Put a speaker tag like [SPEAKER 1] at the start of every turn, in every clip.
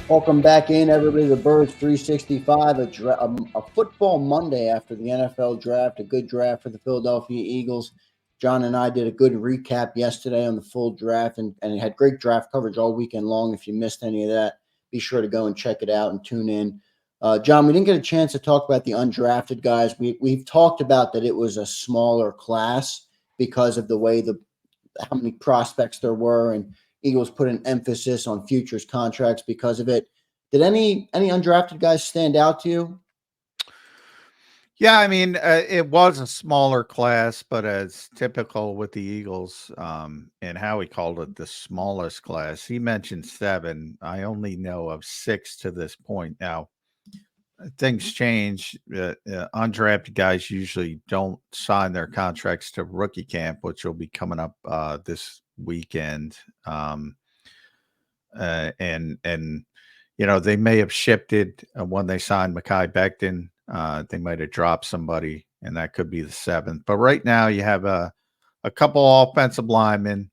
[SPEAKER 1] Welcome back in, everybody. The Birds 365, a football Monday after the NFL draft, a good draft for the Philadelphia Eagles. John and I did a good recap yesterday on the full draft, and it had great draft coverage all weekend long. If you missed any of that, be sure to go and check it out and tune in. John, we didn't get a chance to talk about the undrafted guys. We've talked about that it was a smaller class because of the way how many prospects there were, and Eagles put an emphasis on futures contracts because of it. Did any undrafted guys stand out to you?
[SPEAKER 2] Yeah, I mean, it was a smaller class, but as typical with the Eagles, and how he called it the smallest class, he mentioned 7. I only know of 6 to this point. Now, things change. Undrafted guys usually don't sign their contracts to rookie camp, which will be coming up this weekend. And they may have shifted when they signed Mekhi Becton. They might have dropped somebody, and that could be the 7th. But right now, you have a couple offensive linemen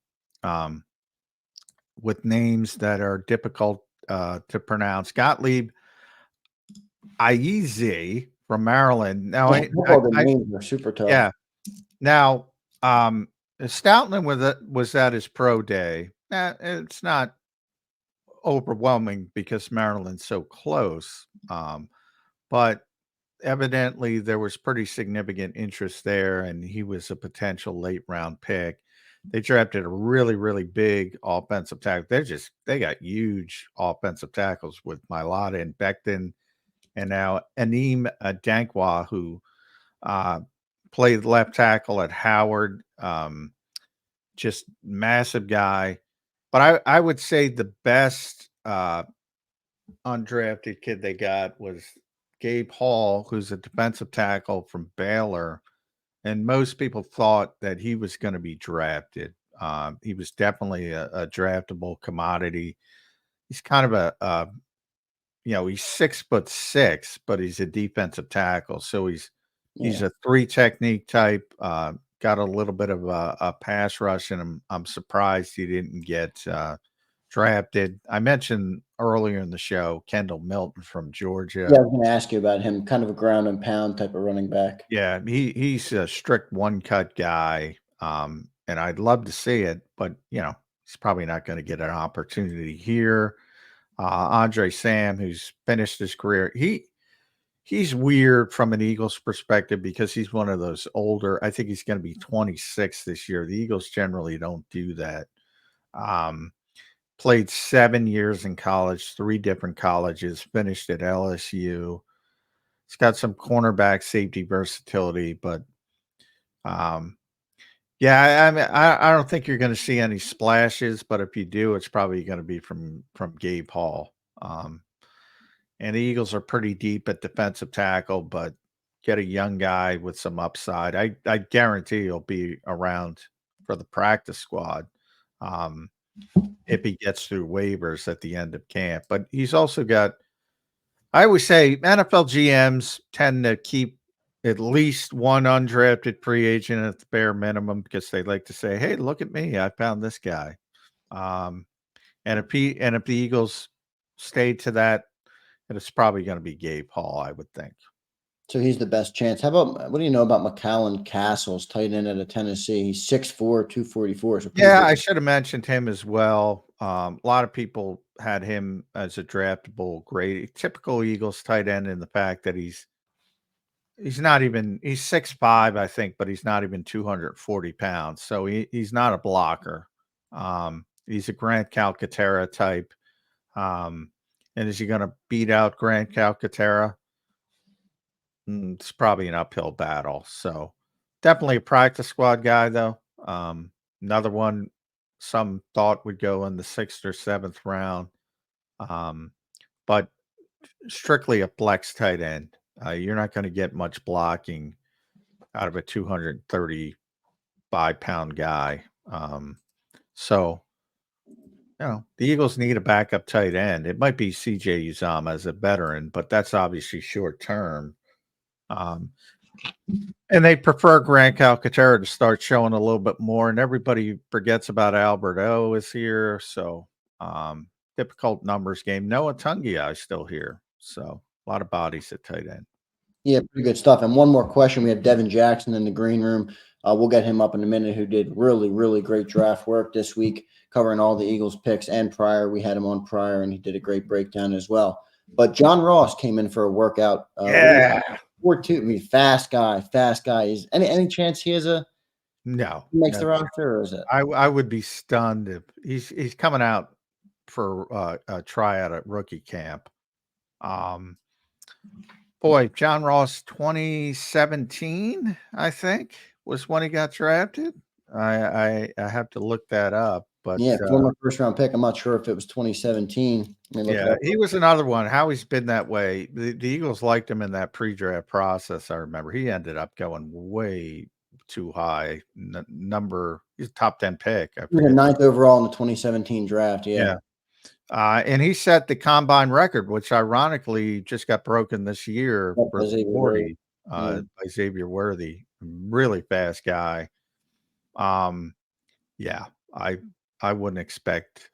[SPEAKER 2] with names that are difficult to pronounce. Gottlieb Iez from Maryland. Now,
[SPEAKER 1] the names are super tough.
[SPEAKER 2] Yeah. Now, Stoutland was at his pro day. It's not overwhelming because Maryland's so close. But evidently there was pretty significant interest there, and he was a potential late round pick. They drafted a really, really big offensive tackle. They got huge offensive tackles with Mailata and Becton, and now Aneem Dankwa, who played left tackle at Howard. Just massive guy. But I would say the best undrafted kid they got was Gabe Hall, who's a defensive tackle from Baylor. And most people thought that he was going to be drafted. He was definitely a draftable commodity. He's kind of he's 6'6", but he's a defensive tackle. So he's a 3 technique type. Got a little bit of a pass rush, and I'm surprised he didn't get drafted. I mentioned earlier in the show Kendall Milton from Georgia.
[SPEAKER 1] Yeah, I was going to ask you about him. Kind of a ground and pound type of running back.
[SPEAKER 2] Yeah, he's a strict one cut guy, and I'd love to see it, but he's probably not going to get an opportunity here. Andre Sam, who's finished his career, he's weird from an Eagles perspective because he's one of those older. I think he's going to be 26 this year. The Eagles generally don't do that. Played 7 years in college, 3 different colleges, finished at LSU. He's got some cornerback safety versatility, but yeah, I mean, I don't think you're going to see any splashes, but if you do, it's probably going to be from Gabe Hall. And the Eagles are pretty deep at defensive tackle, but get a young guy with some upside. I guarantee he'll be around for the practice squad if he gets through waivers at the end of camp. But he's also got, I always say NFL GMs tend to keep at least one undrafted free agent at the bare minimum because they like to say, hey, look at me. I found this guy. And if the Eagles stay to that, it's probably going to be Gabe Hall, I would think.
[SPEAKER 1] So he's the best chance. How about, what do you know about McCallan Castles, tight end out of Tennessee? He's 6'4", 244. So
[SPEAKER 2] yeah, I should have mentioned him as well. A lot of people had him as a draftable grade. Typical Eagles tight end in the fact that he's 6'5", I think, but he's not even 240 pounds. So he's not a blocker. He's a Grant Calcaterra type. And is he going to beat out Grant Calcaterra? It's probably an uphill battle. So definitely a practice squad guy, though. Another one some thought would go in the 6th or 7th round. But strictly a flex tight end. You're not going to get much blocking out of a 235-pound guy. So the Eagles need a backup tight end. It might be CJ Uzomah as a veteran, but that's obviously short term. And they prefer Grant Calcaterra to start showing a little bit more, and everybody forgets about Albert O is here. So difficult numbers game. Noah Tungia is still here. So a lot of bodies at tight end.
[SPEAKER 1] Yeah, pretty good stuff. And one more question. We have Devin Jackson in the green room. We'll get him up in a minute, who did really, really great draft work this week, covering all the Eagles picks and prior. We had him on prior, and he did a great breakdown as well. But John Ross came in for a workout.
[SPEAKER 2] Yeah.
[SPEAKER 1] 4'2". I mean, fast guy. Is any chance he has makes the roster, or is it?
[SPEAKER 2] I would be stunned if he's coming out for a tryout at rookie camp. Boy, John Ross, 2017, I think, was when he got drafted. I have to look that up, but
[SPEAKER 1] yeah, former first round pick. I'm not sure if it was 2017.
[SPEAKER 2] Yeah, he was another one. Howie's been that way. The Eagles liked him in that pre-draft process. I remember he ended up going way too high. He's a top 10 pick. I
[SPEAKER 1] He was
[SPEAKER 2] forget.
[SPEAKER 1] 9th overall in the 2017 draft. Yeah.
[SPEAKER 2] And he set the combine record, which ironically just got broken this year for
[SPEAKER 1] By Xavier
[SPEAKER 2] 40
[SPEAKER 1] Worthy.
[SPEAKER 2] by Xavier Worthy. Really fast guy. Yeah, I wouldn't expect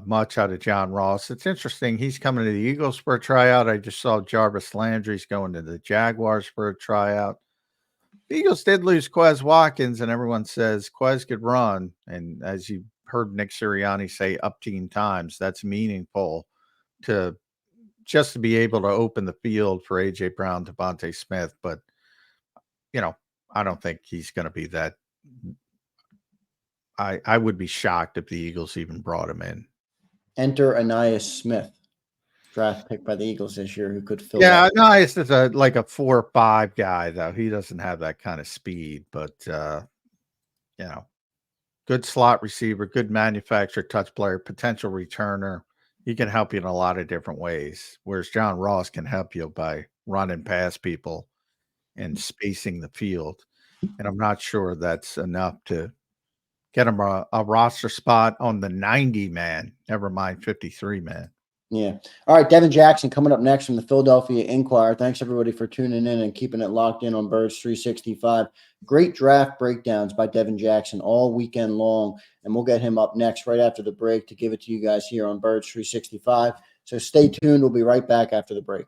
[SPEAKER 2] much out of John Ross. It's interesting. He's coming to the Eagles for a tryout. I just saw Jarvis Landry's going to the Jaguars for a tryout. The Eagles did lose Quez Watkins, and everyone says Quez could run. And as you heard Nick Sirianni say up teen times, that's meaningful to just to be able to open the field for A.J. Brown, Devontae Smith. But, I don't think he's going to be that. I would be shocked if the Eagles even brought him in.
[SPEAKER 1] Enter Anias Smith, draft pick by the Eagles this year, who could fill.
[SPEAKER 2] Yeah, Anias is like a 4 or 5 guy, though. He doesn't have that kind of speed, but good slot receiver, good manufacturer, touch player, potential returner. He can help you in a lot of different ways. Whereas John Ross can help you by running past people and spacing the field. And I'm not sure that's enough to get him a roster spot on the 90 man, never mind 53 man.
[SPEAKER 1] Yeah. All right. Devin Jackson coming up next from the Philadelphia Inquirer. Thanks everybody for tuning in and keeping it locked in on Birds 365. Great draft breakdowns by Devin Jackson all weekend long. And we'll get him up next right after the break to give it to you guys here on Birds 365. So stay tuned. We'll be right back after the break.